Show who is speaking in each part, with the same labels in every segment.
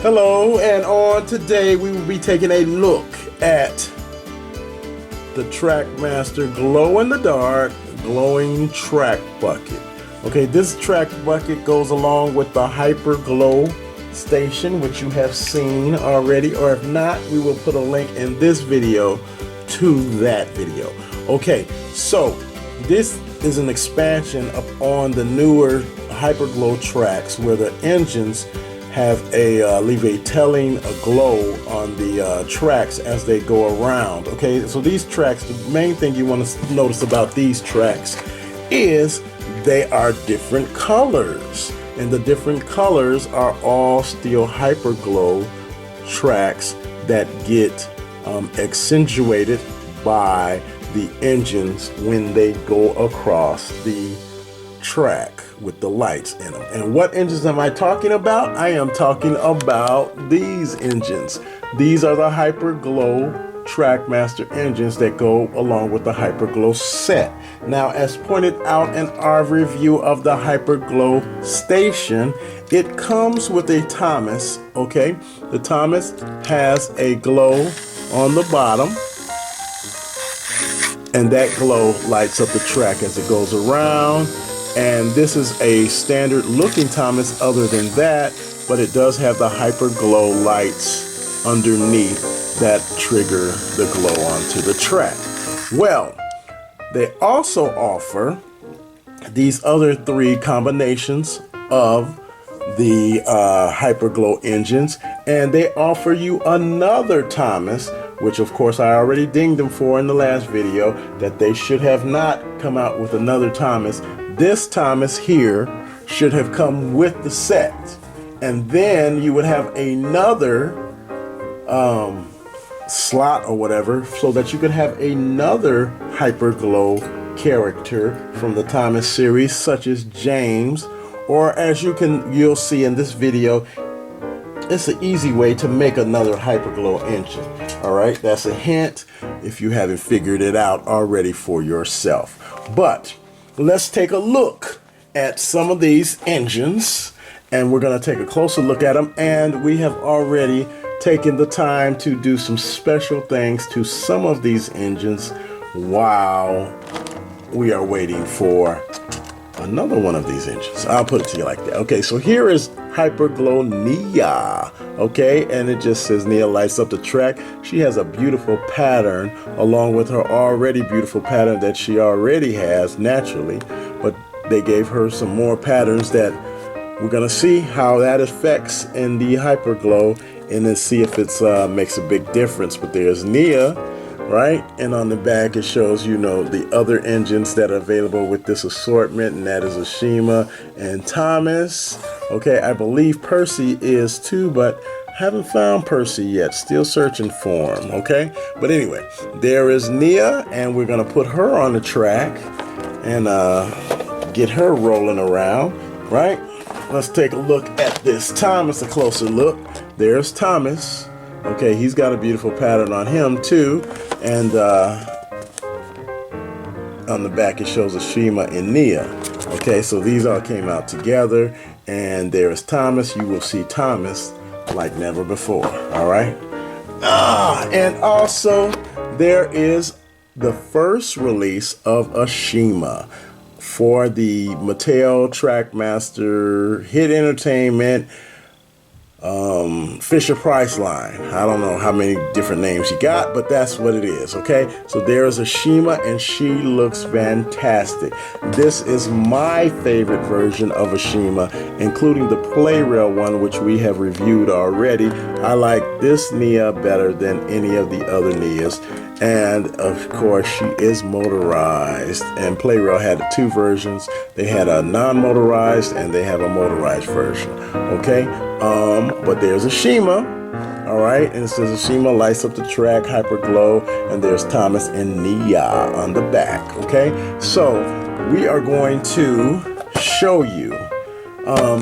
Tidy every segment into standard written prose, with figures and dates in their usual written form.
Speaker 1: Hello, and on today we will be taking a look at the Trackmaster glow-in-the-dark glowing track bucket. Okay, this track bucket goes along with the HyperGlow station, which you have seen already, or if not, we will put a link in this video to that video. Okay, so this is an expansion upon the newer HyperGlow tracks where the engines have leave a telling a glow on the tracks as they go around. Okay, so these tracks, the main thing you want to notice about these tracks is they are different colors, and the different colors are all still HyperGlow tracks that get accentuated by the engines when they go across the track with the lights in them. And what engines am I talking about? I am talking about these engines. These are the HyperGlow Trackmaster engines that go along with the HyperGlow set. Now, as pointed out in our review of the HyperGlow station, it comes with a Thomas. Okay, the Thomas has a glow on the bottom, and that glow lights up the track as it goes around. And this is a standard looking Thomas other than that, but it does have the HyperGlow lights underneath that trigger the glow onto the track. Well, they also offer these other three combinations of the HyperGlow engines, and they offer you another Thomas, which of course I already dinged them for in the last video, that they should have not come out with another Thomas. This Thomas here should have come with the set, and then you would have another slot or whatever, so that you could have another HyperGlow character from the Thomas series, such as James, or as you'll see in this video, it's an easy way to make another HyperGlow engine. All right, that's a hint if you haven't figured it out already for yourself. But let's take a look at some of these engines, and we're going to take a closer look at them. And we have already taken the time to do some special things to some of these engines while we are waiting for another one of these engines. I'll put it to you like that. Okay, so here is HyperGlow Nia. Okay, and it just says Nia lights up the track. She has a beautiful pattern along with her already beautiful pattern that she already has naturally, but they gave her some more patterns that we're gonna see how that affects in the HyperGlow, and then see if it's makes a big difference. But there's Nia, right? And on the back it shows, you know, the other engines that are available with this assortment, and that is Ashima and Thomas. Okay, I believe Percy is too, but haven't found Percy yet. Still searching for him. Okay, but anyway, there is Nia, and we're gonna put her on the track and get her rolling around, right? Let's take a look at this Thomas, a closer look. There's Thomas. Okay, he's got a beautiful pattern on him too, and on the back it shows Ashima and Nia. Okay, so these all came out together, and there is Thomas. You will see Thomas like never before. All right. And also there is the first release of Ashima for the Mattel Trackmaster Hit Entertainment Fisher Price line. I don't know how many different names you got, but that's what it is. Okay, so there's Ashima, and she looks fantastic. This is my favorite version of Ashima, including the play rail one, which we have reviewed already. I like this Nia better than any of the other Nias. And of course, she is motorized, and Playrail had two versions. They had a non-motorized and they have a motorized version. Okay, but there's Ashima. All right, and it says Ashima lights up the track, HyperGlow, and there's Thomas and Nia on the back. Okay, so we are going to show you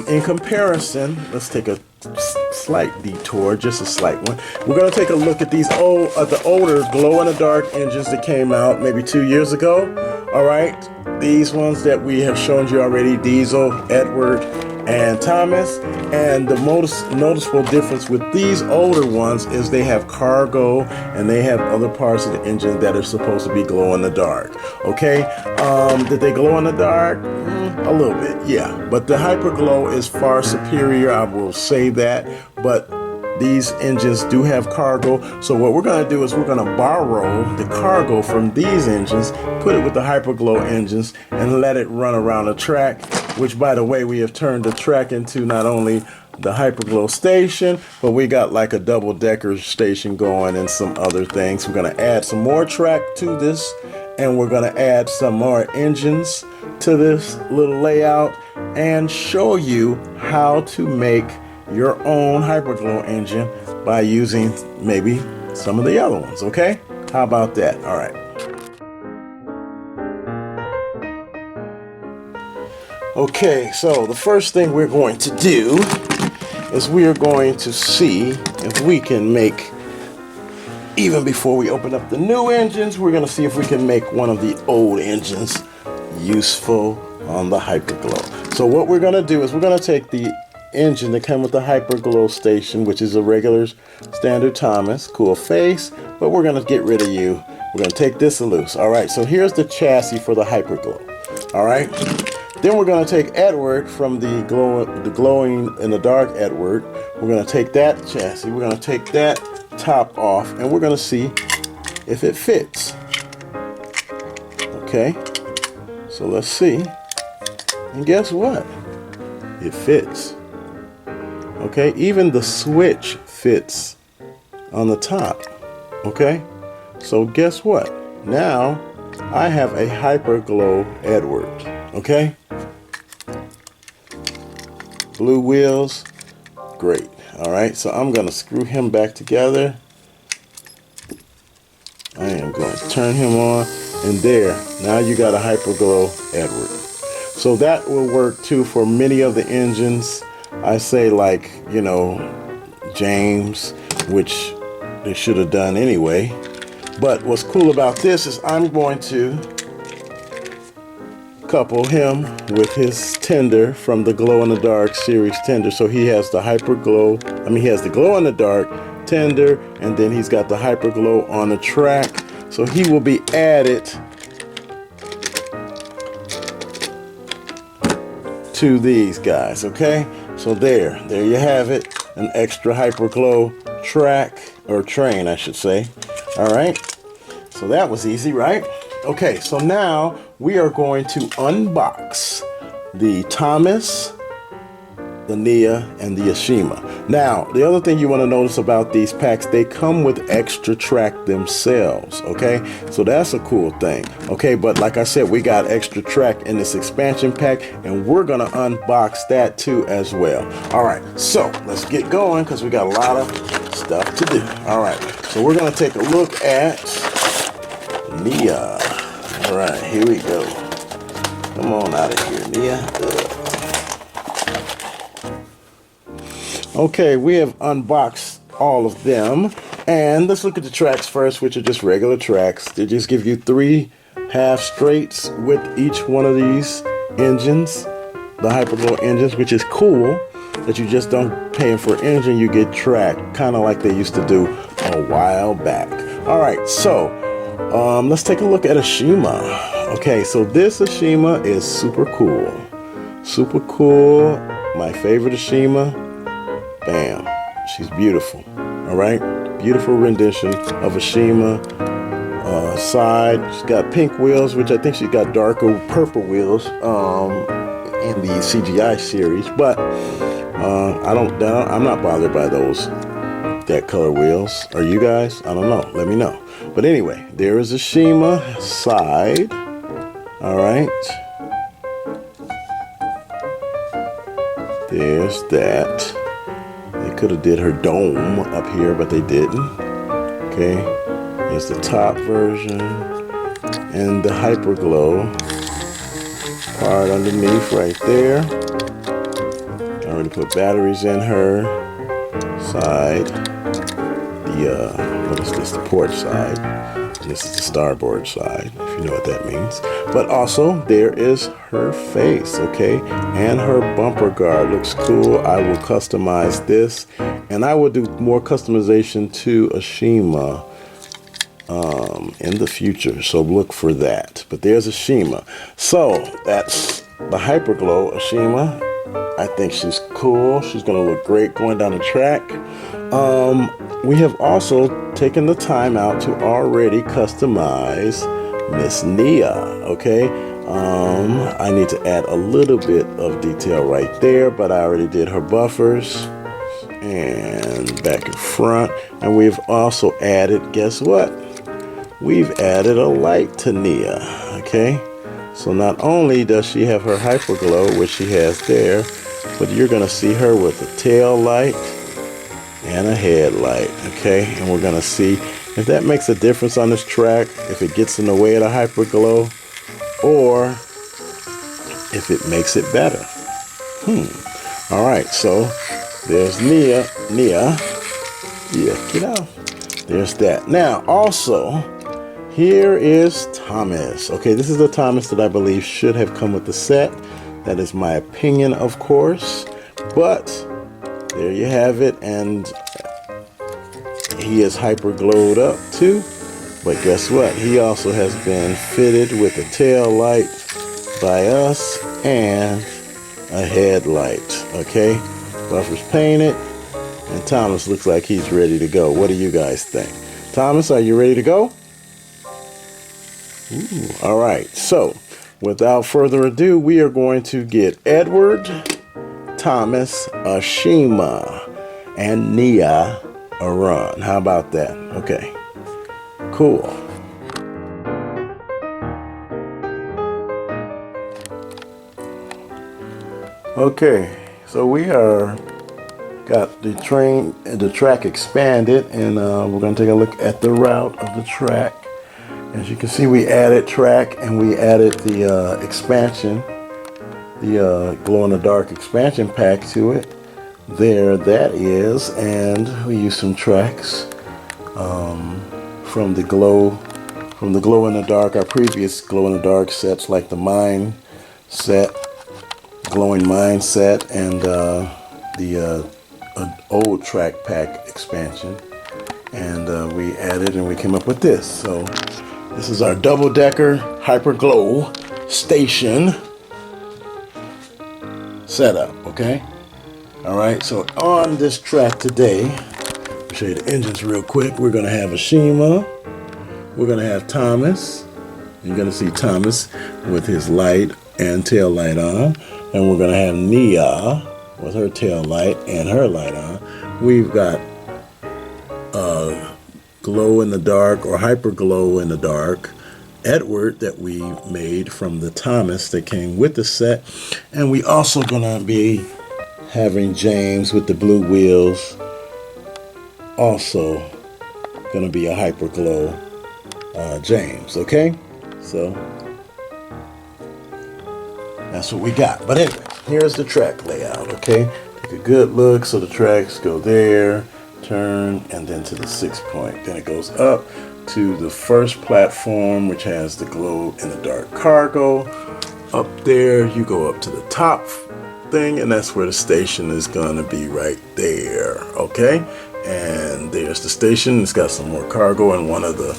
Speaker 1: in comparison. Let's take a slight detour, just a slight one. We're going to take a look at these the older glow-in-the-dark engines that came out maybe 2 years ago. All right, these ones that we have shown you already, Diesel, Edward, and Thomas. And the most noticeable difference with these older ones is they have cargo and they have other parts of the engine that are supposed to be glow in the dark. Okay, did they glow in the dark? A little bit, yeah. But the HyperGlow is far superior, I will say that. But these engines do have cargo, so what we're going to do is we're going to borrow the cargo from these engines, put it with the HyperGlow engines, and let it run around the track, which, by the way, we have turned the track into not only the HyperGlow station, but we got like a double-decker station going and some other things. We're going to add some more track to this, and we're going to add some more engines to this little layout and show you how to make your own HyperGlow engine by using maybe some of the other ones. Okay, how about that? All right. Okay, so the first thing we're going to do is we are going to see if we can make, even before we open up the new engines, we're going to see if we can make one of the old engines useful on the HyperGlow. So what we're going to do is we're going to take the engine that come with the HyperGlow station, which is a regular standard Thomas, cool face, but we're going to get rid of you. We're going to take this loose. All right, so here's the chassis for the HyperGlow. All right, then we're going to take Edward from the glowing in the dark Edward. We're going to take that chassis, we're going to take that top off, and we're going to see if it fits. Okay, so let's see, and guess what? It fits. Okay, even the switch fits on the top. Okay, so guess what? Now I have a HyperGlow Edward. Okay, blue wheels, great. All right, so I'm going to screw him back together. I am going to turn him on, and there, now you got a HyperGlow Edward. So that will work too for many of the engines. I say, like, you know, James, which they should have done anyway. But what's cool about this is I'm going to couple him with his tender from the Glow in the Dark series tender. So he has the HyperGlow, he has the Glow in the Dark tender, and then he's got the HyperGlow on the track. So he will be added to these guys. Okay, so there you have it, an extra HyperGlow track, or train I should say. All right, so that was easy, right? Okay, so now we are going to unbox the Thomas, the Nia, and the Ashima. Now, the other thing you want to notice about these packs, they come with extra track themselves, okay? So that's a cool thing, okay? But like I said, we got extra track in this expansion pack, and we're going to unbox that too as well. All right, so let's get going because we got a lot of stuff to do. All right, so we're going to take a look at Nia. All right, here we go. Come on out of here, Nia. Okay, we have unboxed all of them, and let's look at the tracks first, which are just regular tracks. They just give you 3 half straights with each one of these engines, the HyperGlow engines, which is cool that you just don't pay for engine, you get track, kind of like they used to do a while back. All right, so let's take a look at Ashima. Okay, so this Ashima is super cool. Super cool. My favorite Ashima. Bam. She's beautiful. All right. Beautiful rendition of Ashima. Side. She's got pink wheels, which I think she's got darker purple wheels in the CGI series. But I'm not bothered by those that color wheels. Are you guys? I don't know. Let me know. But anyway, there is Ashima side. All right. There's that. They could have did her dome up here, but they didn't. Okay. There's the top version and the HyperGlow part underneath right there. I already put batteries in her side. What is this? The port side. This is the starboard side, if you know what that means. But also, there is her face, okay? And her bumper guard looks cool. I will customize this, and I will do more customization to Ashima in the future, so look for that. But there's Ashima. So that's the HyperGlow Ashima. I think she's cool. She's gonna look great going down the track. We have also taken the time out to already customize Miss Nia, okay? I need to add a little bit of detail right there, but I already did her buffers and back and front. And we've also added, guess what? We've added a light to Nia, okay? So not only does she have her HyperGlow, which she has there, but you're gonna see her with a tail light and a headlight, okay? And we're gonna see if that makes a difference on this track, if it gets in the way of the HyperGlow, or if it makes it better. All right, so there's Nia. Yeah, get out. There's that. Now, also, here is Thomas. Okay, this is the Thomas that I believe should have come with the set. That is my opinion, of course, but there you have it, and he is HyperGlowed up too. But guess what? He also has been fitted with a tail light by us and a headlight. Okay, buffers painted, and Thomas looks like he's ready to go. What do you guys think? Thomas, are you ready to go? Ooh, all right, so without further ado, we are going to get Edward, Thomas, Ashima, and Nia a run. How about that? Okay, cool. Okay, so we got the track expanded, and we're going to take a look at the route of the track. As you can see, we added track and we added the expansion, the glow-in-the-dark expansion pack to it. There that is, and we used some tracks from the glow-in-the-dark, our previous glow-in-the-dark sets, like the mine set, glowing mine set, and the old track pack expansion. And we added and we came up with this. So this is our double-decker HyperGlow station setup, okay? All right, so on this track today, I'll show you the engines real quick. We're gonna have Ashima, we're gonna have Thomas. You're gonna see Thomas with his light and tail light on, and we're gonna have Nia with her tail light and her light on. We've got glow in the dark or HyperGlow in the dark Edward that we made from the Thomas that came with the set, and we also gonna be having James with the blue wheels, also gonna be a HyperGlow James. Okay, so that's what we got. But anyway, here's the track layout. Okay, take a good look. So the tracks go there, turn, and then to the 6-point. Then it goes up to the first platform, which has the glow-in-the-dark cargo. Up there, you go up to the top thing, and that's where the station is gonna be, right there. Okay, and there's the station. It's got some more cargo in one of the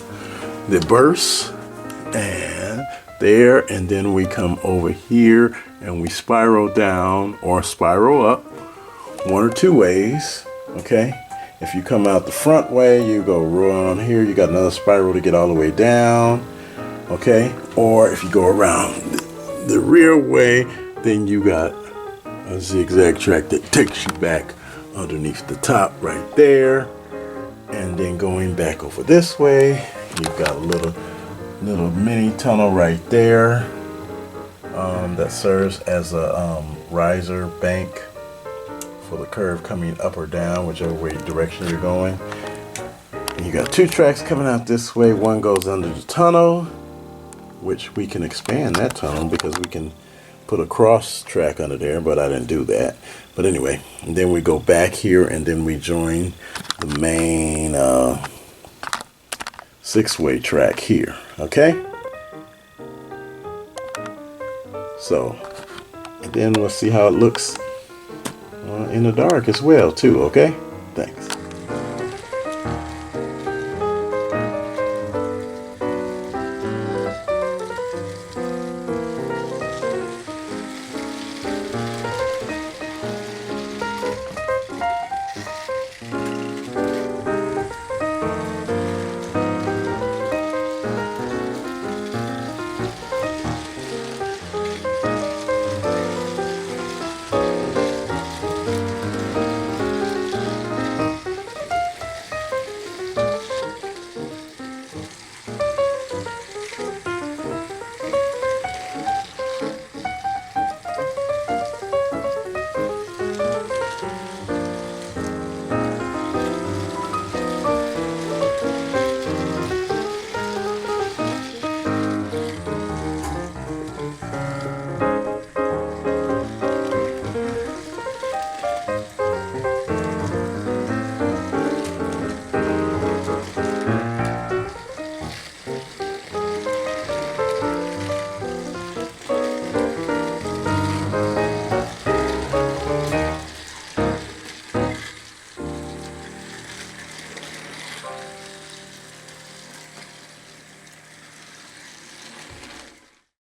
Speaker 1: berths, and there, and then we come over here and we spiral down or spiral up one or two ways. Okay, if you come out the front way, you go around here, you got another spiral to get all the way down. Okay, or if you go around the rear way, then you got a zigzag track that takes you back underneath the top right there, and then going back over this way, you've got a little mini tunnel right there that serves as a riser bank for the curve coming up or down, whichever way direction you're going. And you got two tracks coming out this way. One goes under the tunnel, which we can expand that tunnel because we can put a cross track under there, but I didn't do that. But anyway, and then we go back here and then we join the main 6-way track here, okay? So, and then we'll see how it looks in the dark as well too, okay? Thanks.